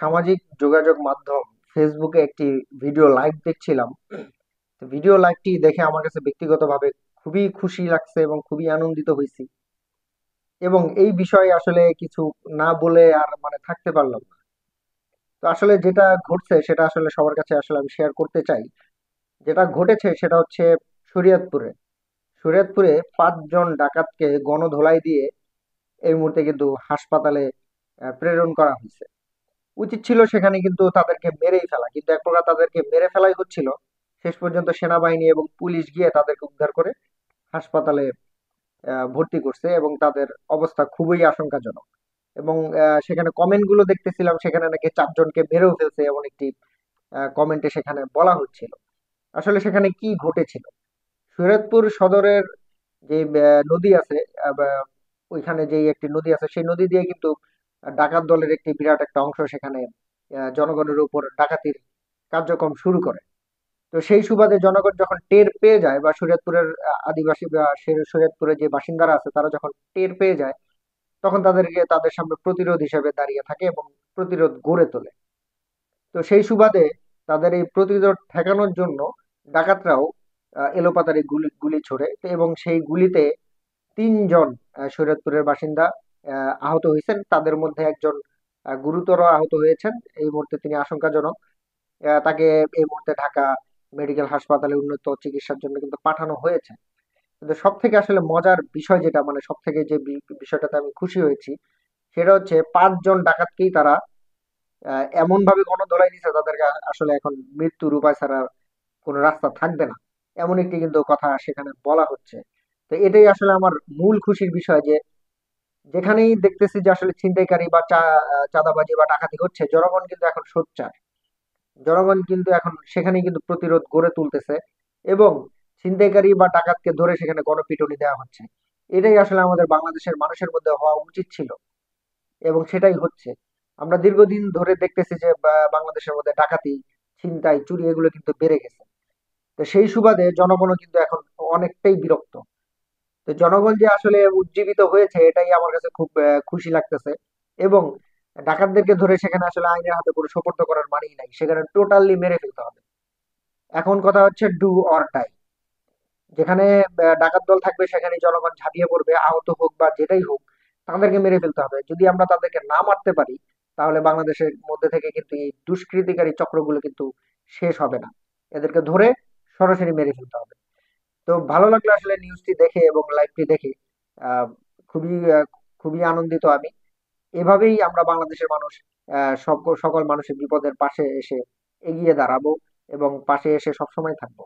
সামাজিক যোগাযোগ মাধ্যম ফেসবুকে একটি ভিডিও লাইভ দেখছিলাম। তো ভিডিও লাইভটি দেখে আমার কাছে ব্যক্তিগতভাবে খুবই খুশি লাগছে এবং খুবই আনন্দিত হয়েছি। এবং এই বিষয়ে আসলে কিছু না বলে আর মানে থাকতে পারলাম না। তো আসলে যেটা ঘটছে সেটা আসলে সবার কাছে আসলে আমি শেয়ার করতে চাই। যেটা ঘটেছে সেটা হচ্ছে শরীয়তপুরে। শরীয়তপুরে ৫ জন ডাকাতকে গণধোলাই দিয়ে এই মুহূর্তে কিন্তু হাসপাতালে প্রেরণ করা হয়েছে। উচিত ছিল সেখানে কিন্তু তাদেরকে মেরেই ফেলা, কিন্তু এক প্রকার তাদেরকে মেরে ফেলাই হচ্ছিল। শেষ পর্যন্ত সেনাবাহিনী এবং পুলিশ গিয়ে তাদেরকে উদ্ধার করে হাসপাতালে ভর্তি করছে এবং তাদের অবস্থা খুবই আশঙ্কাজনক। এবং সেখানে কমেন্ট গুলো দেখতেছিলাম, সেখানে নাকি ৪ জনকে মেরেও ফেলছে এমন একটি কমেন্টে সেখানে বলা হচ্ছিল। আসলে সেখানে কি ঘটেছিল? শরীয়তপুর সদরের যে নদী আছে, ওইখানে যে একটি নদী আছে, সেই নদী দিয়ে কিন্তু ডাকাত দলের একটি বিরাট একটা অংশ সেখানে জনগণের উপর ডাকাতির কার্যক্রম শুরু করে। তো সেই সুবাদে জনগণ যখন টের পেয়ে যায়, বা শরীয়তপুরের আদিবাসী বা শরীয়তপুরের যে বাসিন্দারা আছে তারা যখন টের পেয়ে যায়, তখন তাদের সামনে প্রতিরোধ হিসেবে দাঁড়িয়ে থাকে এবং প্রতিরোধ গড়ে তোলে। তো সেই সুবাদে তাদের এই প্রতিরোধ ঠেকানোর জন্য ডাকাতরাও এলোপাতাড়ি গুলি গুলি ছোড়ে। তো এবং সেই গুলিতে ৩ জন শরীয়তপুরের বাসিন্দা আহত হয়েছেন। তাদের মধ্যে একজন গুরুতর আহত হয়েছেন। এই মুহূর্তে তিনি আশঙ্কাজনক। তাকে এই মুহূর্তে ঢাকা মেডিকেল হাসপাতালে উন্নত চিকিৎসার জন্য কিন্তু পাঠানো হয়েছে। কিন্তু সব থেকে আসলে মজার বিষয় যেটা, মানে সব থেকে যে বিষয়টাতে আমি খুশি হয়েছি, সেটা হচ্ছে ৫ জন ডাকাতকেই তারা এমন ভাবে গণধোলাই দিছে, তাদেরকে আসলে এখন মৃত্যুর উপায় ছাড়া কোনো রাস্তা থাকবে না, এমন একটি কিন্তু কথা সেখানে বলা হচ্ছে। তো এটাই আসলে আমার মূল খুশির বিষয় যে যেখানেই দেখতেছি যে আসলে ছিনতাইকারী বা চাঁদাবাজি বা ডাকাতি হচ্ছে, জনগণ কিন্তু এখন সোচ্চার। জনগণ কিন্তু এখন সেখানেই কিন্তু প্রতিরোধ গড়ে তুলতেছে এবং ছিনতাইকারী বা ডাকাতকে ধরে সেখানে গণপিটুনি দেওয়া হচ্ছে। এটাই আসলে আমাদের বাংলাদেশের মানুষের মধ্যে হওয়া উচিত ছিল এবং সেটাই হচ্ছে। আমরা দীর্ঘদিন ধরে দেখতেছি যে বাংলাদেশের মধ্যে ডাকাতি, ছিনতাই, চুরি এগুলো কিন্তু বেড়ে গেছে। তো সেই সুবাদে জনগণও কিন্তু এখন অনেকটাই বিরক্ত। তো জনগণ যে আসলে উজ্জীবিত হয়েছে এটাই আমার কাছে খুব খুশি লাগতেছে। এবং ডাকাতদেরকে ধরে সেখানে আসলে আইনের হাতে পুরো সোপর্দ করার মানেই নাই, সেখানে টোটালি মেরে ফেলতে হবে। এখন কথা হচ্ছে ডু অর ডাই। যেখানে ডাকাত দল থাকবে সেখানে জনগণ ঝাঁপিয়ে পড়বে, আহত হোক বা যেটাই হোক, তাদেরকে মেরে ফেলতে হবে। যদি আমরা তাদেরকে না মারতে পারি, তাহলে বাংলাদেশের মধ্যে থেকে কিন্তু এই দুষ্কৃতিকারী চক্রগুলো কিন্তু শেষ হবে না। এদেরকে ধরে সরাসরি মেরে ফেলতে হবে। তো ভালো লাগলো আসলে নিউজটি দেখে এবং লাইভটি দেখে। আহ, খুবই খুবই আনন্দিত আমি। এভাবেই আমরা বাংলাদেশের মানুষ সকল সকল মানুষের বিপদের পাশে এসে এগিয়ে দাঁড়াবো এবং পাশে এসে সবসময় থাকবো।